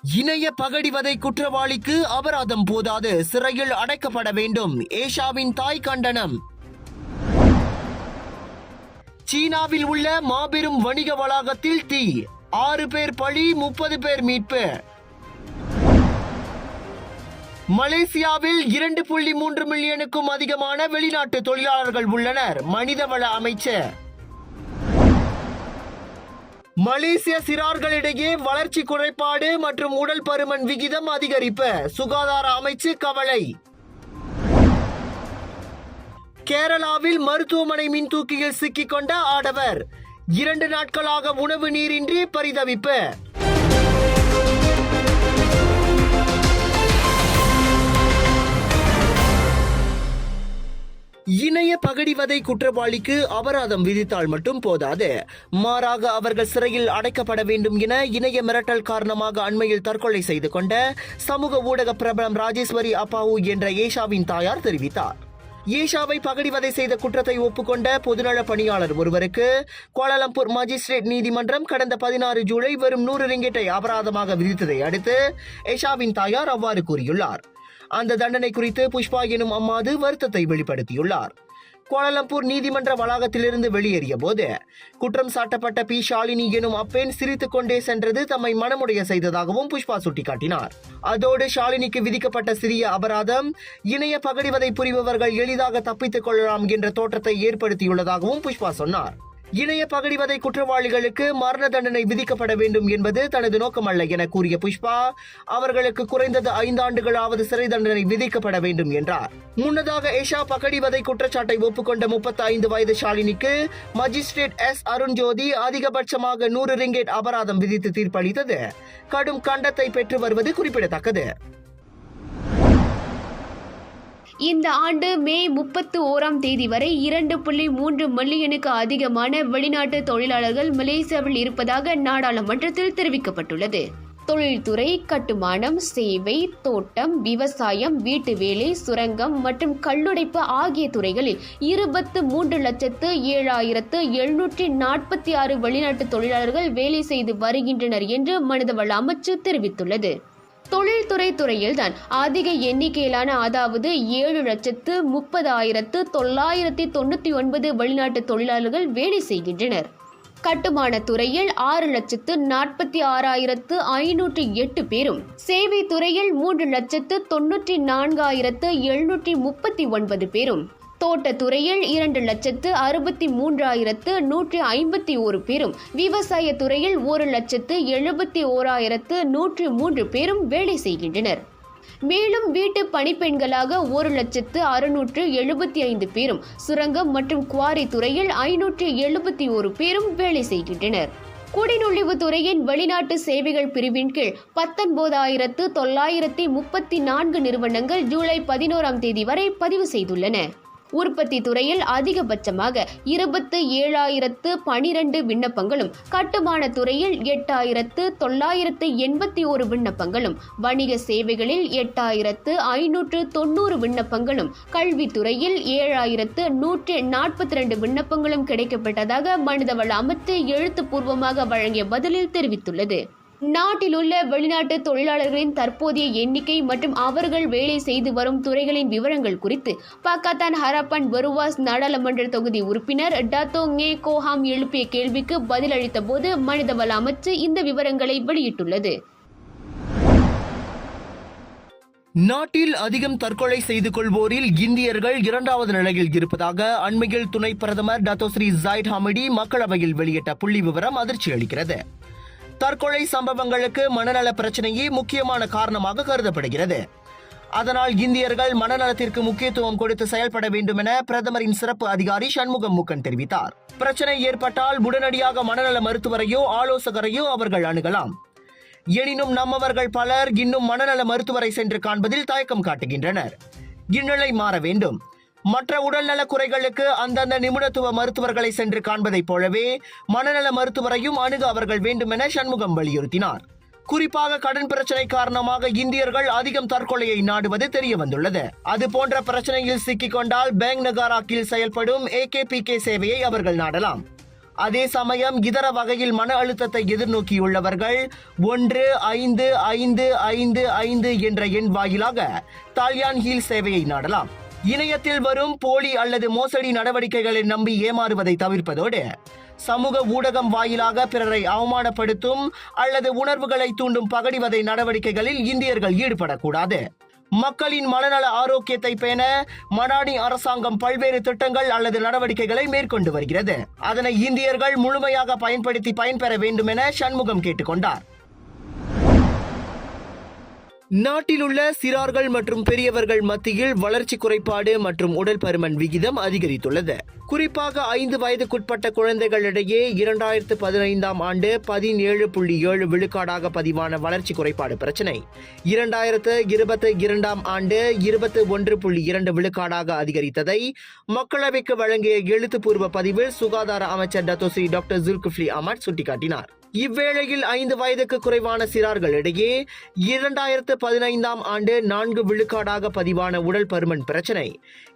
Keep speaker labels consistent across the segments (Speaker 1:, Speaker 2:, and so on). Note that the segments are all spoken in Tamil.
Speaker 1: இணைய பகடிவதை குற்றவாளிக்கு அபராதம் போதாது, சிறையில் அடைக்கப்பட வேண்டும். ஏஷாவின் தாய் கண்டனம். சீனாவில் உள்ள மாபெரும் வணிக வளாகத்தில் தீ, 6 பேர் பலி, 30 பேர் மீட்பு. மலேசியாவில் 2.3 மில்லியனுக்கும் அதிகமான வெளிநாட்டு தொழிலாளர்கள் உள்ளனர். மனிதவள அமைச்சர். மலேசிய சிறார்களிடையே வளர்ச்சி குறைபாடு மற்றும் உடல் பருமன் விகிதம் அதிகரிப்பு, சுகாதார அமைச்சு கவலை. கேரளாவில் மருத்துவமனை மின்தூக்கியில் சிக்கிக்கொண்ட ஆடவர், 2 நாட்களாக உணவு நீரின்றி பரிதவிப்பு. இணைய பகடிவதை குற்றவாளிக்கு அபராதம் விதித்தால் மட்டும் போதாது, மாறாக அவர்கள் சிறையில் அடைக்கப்பட வேண்டும் என இணைய மிரட்டல் காரணமாக அண்மையில் தற்கொலை செய்து கொண்ட சமூக ஊடக பிரபலம் ராஜேஸ்வரி அப்பாவு என்ற ஏஷாவின் தாயார் தெரிவித்தார். ஏஷாவை பகடிவதை செய்த குற்றத்தை ஒப்புக்கொண்ட பொதுநல பணியாளர் ஒருவருக்கு கோலாலம்பூர் மாஜிஸ்ட்ரேட் நீதிமன்றம் கடந்த 16 ஜூலை வெறும் 100 ரிங்கெட்டை அபராதமாக விதித்ததை அடுத்து ஏஷாவின் தாயார் அவ்வாறு கூறியுள்ளார். அந்த தண்டனை குறித்து புஷ்பா எனும் அம்மாது வருத்தத்தை வெளிப்படுத்தியுள்ளார். கோலாலம்பூர் நீதிமன்ற வளாகத்திலிருந்து வெளியேறிய போது குற்றம் சாட்டப்பட்ட பி ஷாலினி எனும் அப்பெண் சிரித்துக் கொண்டே சென்றது தம்மை மனமுடைய செய்ததாகவும் புஷ்பா சுட்டிக்காட்டினார். அதோடு ஷாலினிக்கு விதிக்கப்பட்ட சிறிய அபராதம் இணைய பகடிவதை புரிபவர்கள் எளிதாக தப்பித்துக் கொள்ளலாம் என்ற தோற்றத்தை ஏற்படுத்தியுள்ளதாகவும் புஷ்பா சொன்னார். இணைய பகடிவதை குற்றவாளிகளுக்கு மரண தண்டனை விதிக்கப்பட வேண்டும் என்பது தனது நோக்கமல்ல என கூறிய புஷ்பா, அவர்களுக்கு குறைந்தது 5 ஆண்டுகளாவது சிறை தண்டனை விதிக்கப்பட வேண்டும் என்றார். முன்னதாக ஏஷா பகடிவதை குற்றச்சாட்டை ஒப்புக்கொண்ட 35 வயது ஷாலினிக்கு மஜிஸ்ட்ரேட் எஸ் அருண்ஜோதி அதிகபட்சமாக 100 ரிங்கெட் அபராதம் விதித்து தீர்ப்பளித்தது கடும் கண்டத்தை பெற்று வருவது குறிப்பிடத்தக்கது.
Speaker 2: இந்த ஆண்டு மே 31ஆம் தேதி வரை 2.3 மில்லியனுக்கு அதிகமான வெளிநாட்டு தொழிலாளர்கள் மலேசியாவில் இருப்பதாக நாடாளுமன்றத்தில் தெரிவிக்கப்பட்டுள்ளது. தொழில்துறை, கட்டுமானம், சேவை, தோட்டம், விவசாயம், வீட்டு வேலை, சுரங்கம் மற்றும் கல்லுடைப்பு ஆகிய துறைகளில் 23,07,746 வெளிநாட்டு தொழிலாளர்கள் வேலை செய்து வருகின்றனர் என்று மனிதவள அமைச்சு தெரிவித்துள்ளது. தொழில்துறை துறையில்தான் அதிக எண்ணிக்கையிலான, அதாவது 7,30,999 வெளிநாட்டு தொழிலாளர்கள் வேலை செய்கின்றனர். கட்டுமான துறையில் 6,46,508 பேரும், சேவை துறையில் 3,94,739 பேரும், தோட்டத்துறையில் 2,63,151 பேரும், விவசாய துறையில் 1,71,103 பேரும் வேலை செய்கின்றனர். மேலும் வீட்டு பணிப்பெண்களாக 1,675 பேரும், சுரங்கம் மற்றும் குவாரி துறையில் 571 பேரும் வேலை செய்கின்றனர். குடிநுழைவு துறையின் வெளிநாட்டு சேவைகள் பிரிவின் கீழ் 19,934 நிறுவனங்கள் ஜூலை 11ஆம் தேதி வரை பதிவு செய்துள்ளன. உற்பத்தி துறையில் அதிகபட்சமாக 27,012 விண்ணப்பங்களும், கட்டுமான துறையில் 8,981 விண்ணப்பங்களும், வணிக சேவைகளில் 8,590 விண்ணப்பங்களும், கல்வித்துறையில் 7,142 விண்ணப்பங்களும் கிடைக்கப்பட்டதாக மனிதவள அமைச்சு எழுத்துப்பூர்வமாக வழங்கிய பதிலில் தெரிவித்துள்ளது. நாட்டில் உள்ள வெளிநாட்டு தொழிலாளர்களின் தற்போதைய எண்ணிக்கை மற்றும் அவர்கள் வேலை செய்து வரும் துறைகளின் விவரங்கள் குறித்து பாக்கத்தான் ஹராப்பன் பருவாஸ் நாடாளுமன்ற தொகுதி உறுப்பினர் டத்தோ ங்கே கோஹாம் எழுப்பிய கேள்விக்கு பதிலளித்த போது மனிதவள அமைச்சு இந்த விவரங்களை வெளியிட்டுள்ளது.
Speaker 1: நாட்டில் அதிகம் தற்கொலை செய்து கொள்வோரில் இந்தியர்கள் 2வது நிலையில் இருப்பதாக அண்மையில் துணை பிரதமர் டத்தோ ஸ்ரீ ஜாயிட் ஹமிடி மக்களவையில் வெளியிட்ட புள்ளி விவரம் அதிர்ச்சி அளிக்கிறது. தற்கொலை சம்பவங்களுக்கு மனநல பிரச்சனையே முக்கியமான காரணமாக கருதப்படுகிறது. அதனால் இந்தியர்கள் மனநலத்திற்கு முக்கியத்துவம் கொடுத்து செயல்பட வேண்டும் என பிரதமரின் சிறப்பு அதிகாரி சண்முகம் மூக்கன் தெரிவித்தார். பிரச்சனை ஏற்பட்டால் உடனடியாக மனநல மருத்துவரையோ ஆலோசகரையோ அவர்கள் அணுகலாம். எனினும் நம்மவர்கள் பலர் இன்னும் மனநல மருத்துவரை சென்று காண்பதில் தயக்கம் காட்டுகின்றனர். இந்நிலை மாற வேண்டும். மற்ற உடல்நல குறைகளுக்கு அந்தந்த நிபுணத்துவ மருத்துவர்களை சென்று காண்பதைப் போலவே மனநல மருத்துவரையும் அணுக அவர்கள் வேண்டும் என சண்முகம் வலியுறுத்தினார். குறிப்பாக கடன் பிரச்சனை காரணமாக இந்தியர்கள் அதிகம் தற்கொலையை நாடுவது தெரிய வந்துள்ளது. அது போன்ற பிரச்சனையில் சிக்கிக் கொண்டால் பேங்க் நகாராக்கில் செயல்படும் AKPK சேவையை அவர்கள் நாடலாம். அதே சமயம் இதர வகையில் மன அழுத்தத்தை எதிர்நோக்கியுள்ளவர்கள் 1555 என்ற எண் வாயிலாக தால்யான் ஹீல் சேவையை நாடலாம். இணையத்தில் வரும் போலி அல்லது மோசடி நடவடிக்கைகளை நம்பி ஏமாறுவதை தவிர்ப்பதோடு சமூக ஊடகம் வாயிலாக பிறரை அவமானப்படுத்தும் அல்லது உணர்வுகளை தூண்டும் பகடிவதை நடவடிக்கைகளில் இந்தியர்கள் ஈடுபடக்கூடாது. மக்களின் மனநல ஆரோக்கியத்தை பேண மடானி அரசாங்கம் பல்வேறு திட்டங்கள் அல்லது நடவடிக்கைகளை மேற்கொண்டு வருகிறது. அதனை இந்தியர்கள் முழுமையாக பயன்படுத்தி பயன்பெற வேண்டும் என சண்முகம் கேட்டுக்கொண்டார். நாட்டில் உள்ள சிறார்கள் மற்றும் பெரியவர்கள் மத்தியில் வளர்ச்சி குறைபாடு மற்றும் உடல் பருமன் விகிதம் அதிகரித்துள்ளது. குறிப்பாக 5 வயதுக்குட்பட்ட குழந்தைகளிடையே 2015 ஆண்டு 17.7 விழுக்காடாக பதிவான வளர்ச்சி குறைபாடு பிரச்சினை 2022 ஆண்டு 21.2 விழுக்காடாக அதிகரித்ததை மக்களவைக்கு வழங்கிய எழுத்துப்பூர்வ பதிவில் சுகாதார அமைச்சர் டத்தோஸ்ரீ டாக்டர் ஜுல்கிஃப்லி அஹ்மத் சுட்டிக்காட்டினார். இவ்வேளையில் 5 வயதுக்கு குறைவான சிறார்களிடையே 2015 ஆண்டு 4 விழுக்காடாக பதிவான உடல் பருமன் பிரச்சினை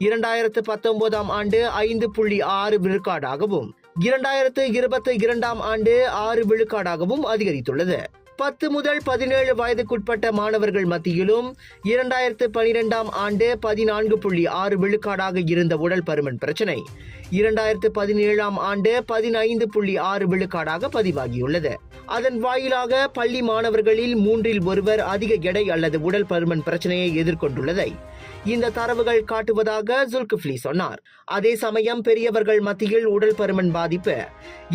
Speaker 1: 2019 ஆண்டு 5.6 விழுக்காடாகவும் 2022 ஆண்டு 6 விழுக்காடாகவும் அதிகரித்துள்ளது. 10 முதல் 17 வயதுக்குட்பட்ட மாணவர்கள் மத்தியிலும் 2012 ஆண்டு 14.6 விழுக்காடாக இருந்த உடல் பருமன் பிரச்சினை 2017 ஆண்டு 15.6 விழுக்காடாக பதிவாகியுள்ளது. அதன் வாயிலாக பள்ளி மாணவர்களில் 3 ஒருவர் அதிக எடை அல்லது உடல் பருமன் பிரச்சனையை எதிர்கொண்டுள்ளதை இந்த தரவுகள் காட்டுவதாக ஜுல்கிஃப்லி சொன்னார். அதே சமயம் பெரியவர்கள் மத்தியில் உடல் பருமன் பாதிப்பு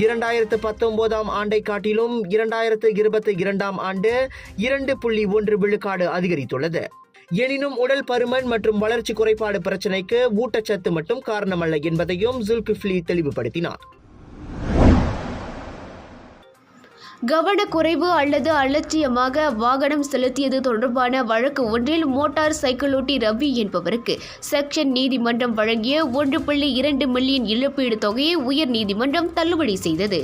Speaker 1: 2019 ஆண்டை காட்டிலும் 2022 ஆண்டு 2.1 விழுக்காடு அதிகரித்துள்ளது. எனினும் உடல் பருமன் மற்றும் வளர்ச்சி குறைபாடு பிரச்சினைக்கு ஊட்டச்சத்து மட்டும் காரணமல்ல என்பதையும் ஜுல்கிஃப்லி தெளிவுபடுத்தினார்.
Speaker 2: கவனக்குறைவு அல்லது அலட்சியமாக வாகனம் செலுத்தியது தொடர்பான வழக்கு ஒன்றில் மோட்டார் சைக்கிளோட்டி ரவி என்பவருக்கு செக்ஷன் நீதிமன்றம் வழங்கிய 1.2 மில்லியன் இழப்பீடு தொகையை உயர் நீதிமன்றம் தள்ளுபடி செய்தது.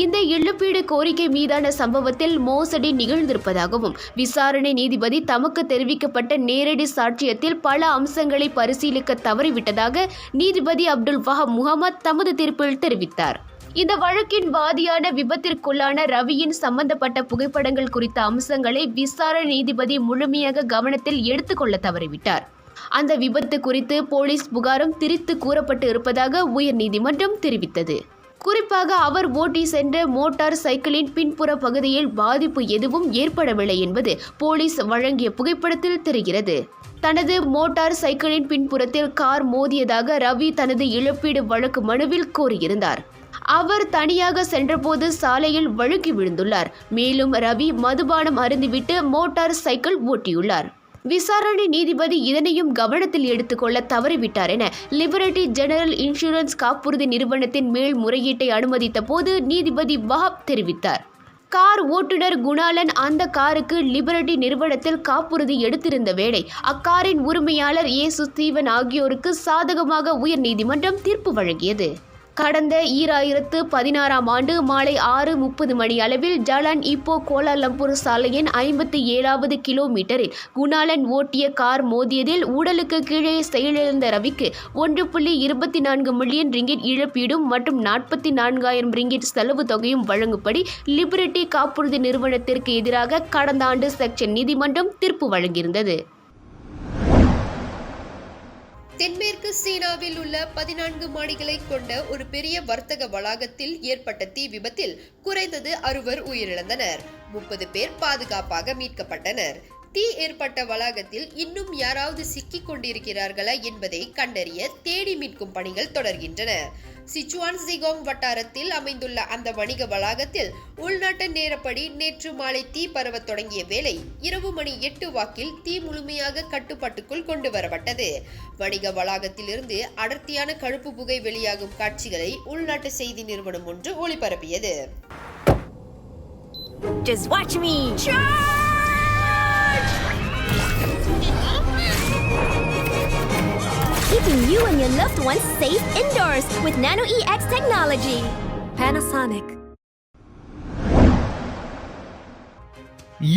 Speaker 2: இந்த இழப்பீடு கோரிக்கை மீதான சம்பவத்தில் மோசடி நிகழ்ந்திருப்பதாகவும் விசாரணை நீதிபதி தமக்கு தெரிவிக்கப்பட்ட நேரடி சாட்சியத்தில் பல அம்சங்களை பரிசீலிக்க தவறிவிட்டதாக நீதிபதி அப்துல் வஹாப் முகமது தமது தீர்ப்பில் தெரிவித்தார். இந்த வழக்கின் வாதியான விபத்திற்குள்ளான ரவியின் சம்பந்தப்பட்ட புகைப்படங்கள் குறித்த அம்சங்களை விசாரணை நீதிபதி முழுமையாக கவனத்தில் எடுத்துக்கொள்ள தவறிவிட்டார். அந்த விபத்து குறித்து போலீஸ் புகாரும் திரித்து கூறப்பட்டு இருப்பதாக உயர்நீதிமன்றம் தெரிவித்தது. குறிப்பாக அவர் ஓட்டி சென்ற மோட்டார் சைக்கிளின் பின்புற பகுதியில் பாதிப்பு எதுவும் ஏற்படவில்லை என்பது போலீஸ் வழங்கிய புகைப்படத்தில் தெரிகிறது. தனது மோட்டார் சைக்கிளின் பின்புறத்தில் கார் மோதியதாக ரவி தனது இழப்பீடு வழக்கு மனுவில் கோரியிருந்தார். அவர் தனியாக சென்றபோது சாலையில் வழுக்கி விழுந்துள்ளார். மேலும் ரவி மதுபானம் அருந்திவிட்டு மோட்டார் சைக்கிள் ஓட்டியுள்ளார். விசாரணை நீதிபதி இதனையும் கவனத்தில் எடுத்துக்கொள்ள தவறிவிட்டார் என லிபர்டி ஜெனரல் இன்சூரன்ஸ் காப்புறுதி நிறுவனத்தின் மேல்முறையீட்டை அனுமதித்த போது நீதிபதி வஹாப் தெரிவித்தார். கார் ஓட்டுநர் குணாலன் அந்த காருக்கு லிபர்டி நிறுவனத்தில் காப்புறுதி எடுத்திருந்த வேளை அக்காரின் உரிமையாளர் ஏசு ஸ்டீவன் ஆகியோருக்கு சாதகமாக உயர்நீதிமன்றம் தீர்ப்பு வழங்கியது. கடந்த 2016 ஆண்டு மாலை 6:30 மணி அளவில் ஜலான் இப்போ கோலாலம்பூர் சாலையின் 57வது கிலோமீட்டரில் குணாலன் ஓட்டிய கார் மோதியதில் உடலுக்கு கீழே செயலிழந்த ரவிக்கு 1.24 மில்லியன் ரிங்கிட் இழப்பீடும் மற்றும் 44,000 ரிங்கிட் செலவு தொகையும் வழங்கும்படி லிபர்டி காப்புறுதி நிறுவனத்திற்கு எதிராக கடந்த ஆண்டு செக்ஷன் நீதிமன்றம் தீர்ப்பு வழங்கியிருந்தது.
Speaker 3: தென்மேற்கு சீனாவில் உள்ள 14 மாடிகளை கொண்ட ஒரு பெரிய வர்த்தக வளாகத்தில் ஏற்பட்ட தீ விபத்தில் குறைந்தது 60 உயிரிழந்தனர். 30 பேர் பாதுகாப்பாக மீட்கப்பட்டனர். தீ ஏற்பட்ட வளாகத்தில் இன்னும் யாராவது சிக்கிக் கொண்டிருக்கிறார்களா என்பதை கண்டறிய தேடி மீட்கும் பணிகள் தொடர்கின்றன. சிச்சுவான் ஜிகோங் வட்டாரத்தில் அமைந்துள்ள அந்த வணிக வளாகத்தில் உள்நாட்டு நேரப்படி நேற்று மாலை தீ பரவத் தொடங்கிய வேளை இரவு மணி 8 வாக்கில் தீ முழுமையாக கட்டுப்பாட்டுக்குள் கொண்டு வரப்பட்டது. வணிக வளாகத்திலிருந்து அடர்த்தியான கழுப்பு புகை வெளியாகும் காட்சிகளை உள்நாட்டு செய்தி நிறுவனம் ஒன்று ஒளிபரப்பியது.
Speaker 4: Just watch me. Keeping you and your loved ones safe indoors with Nano EX technology. Panasonic.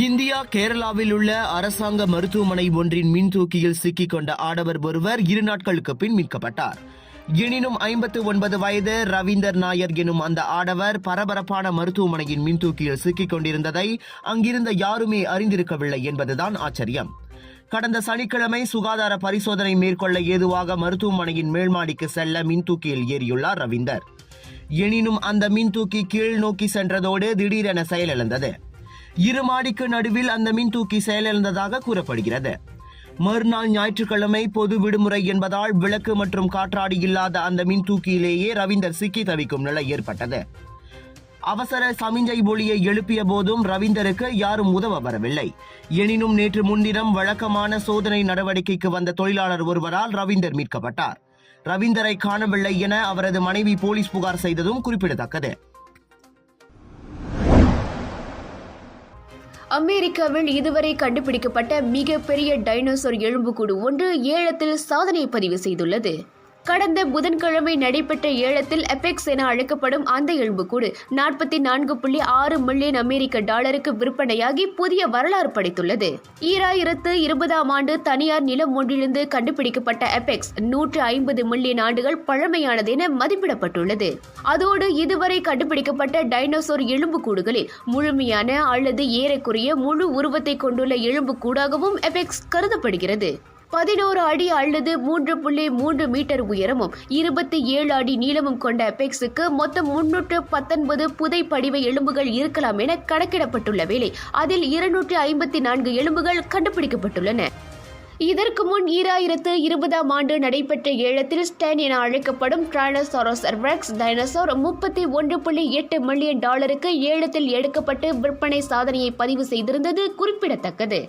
Speaker 1: India கேரளாவில் உள்ள அரசாங்க மருத்துவமனை ஒன்றின் மின்தூக்கியில் சிக்கிக் கொண்ட ஆடவர் ஒருவர் 2 நாட்களுக்கு பின் மீட்கப்பட்டார். எனினும் 59 வயது ரவீந்தர் நாயர் எனும் அந்த ஆடவர் பரபரப்பான மருத்துவமனையின் மின்தூக்கியில் சிக்கிக் கொண்டிருந்ததை அங்கிருந்த யாருமே அறிந்திருக்கவில்லை என்பதுதான் ஆச்சரியம். கடந்த சனிக்கிழமை சுகாதார பரிசோதனை மேற்கொள்ள ஏதுவாக மருத்துவமனையின் மேல்மாடிக்கு செல்ல மின்தூக்கியில் ஏறியுள்ளார் ரவீந்தர். எனினும் அந்த மின்தூக்கி கீழ் நோக்கி சென்றதோடு திடீரென செயலிழந்தது. 2 மாடிக்கு நடுவில் அந்த மின்தூக்கி செயலிழந்ததாக கூறப்படுகிறது. மறுநாள் ஞாயிற்றுக்கிழமை பொது விடுமுறை என்பதால் விளக்கு மற்றும் காற்றாடி இல்லாத அந்த மின்தூக்கியிலேயே ரவீந்தர் சிக்கி தவிக்கும் நிலை ஏற்பட்டது. அவசர சமிஞ்சை ஒலியை எழுப்பிய போதும் ரவீந்தருக்கு யாரும் உதவ வரவில்லை. எனினும் நேற்று முன்தினம் வழக்கமான சோதனை நடவடிக்கைக்கு வந்த தொழிலாளர் ஒருவரால் ரவீந்தர் மீட்கப்பட்டார். ரவீந்தரை காணவில்லை என அவரது மனைவி போலீஸ் புகார் செய்ததும் குறிப்பிடத்தக்கது.
Speaker 2: அமெரிக்காவில் இதுவரை கண்டுபிடிக்கப்பட்ட மிகப்பெரிய டைனோசர் எலும்புக்கூடு ஒன்று ஏலத்தில் சாதனை பதிவு செய்துள்ளது. கடந்த புதன்கிழமை நடைபெற்ற ஏலத்தில் எபெக்ஸ் என அழைக்கப்படும் அந்த எலும்புக்கூடு 44.6 மில்லியன் அமெரிக்க டாலருக்கு விற்பனையாகி புதிய வரலாறு படைத்துள்ளது. 2020ஆம் ஆண்டு தனியார் நிலம் ஒன்றிலிருந்து கண்டுபிடிக்கப்பட்ட எபெக்ஸ் 150 மில்லியன் ஆண்டுகள் பழமையானது என மதிப்பிடப்பட்டுள்ளது. அதோடு இதுவரை கண்டுபிடிக்கப்பட்ட டைனோசர் எலும்புக்கூடுகளில் முழுமையான அல்லது ஏறக்குறைய முழு உருவத்தை கொண்டுள்ள எலும்புக்கூடாகவும் எபெக்ஸ் கருதப்படுகிறது. 11 அடி அல்லது 3.3 மீட்டர் உயரமும் 27 அடி நீளமும் கொண்ட எபெக்ஸுக்கு மொத்தம் 319 புதை படிவ எலும்புகள் இருக்கலாம் என கணக்கிடப்பட்டுள்ள வேளை அதில் 254 எலும்புகள் கண்டுபிடிக்கப்பட்டுள்ளன. இதற்கு முன் 2020ஆம் ஆண்டு நடைபெற்ற ஏலத்தில் ஸ்டென் என அழைக்கப்படும் ட்ரைனோசாரஸ் ரெக்ஸ் டைனோசர் 31.8 மில்லியன் டாலருக்கு ஏலத்தில் எடுக்கப்பட்டு விற்பனை சாதனையை பதிவு செய்திருந்தது குறிப்பிடத்தக்கது.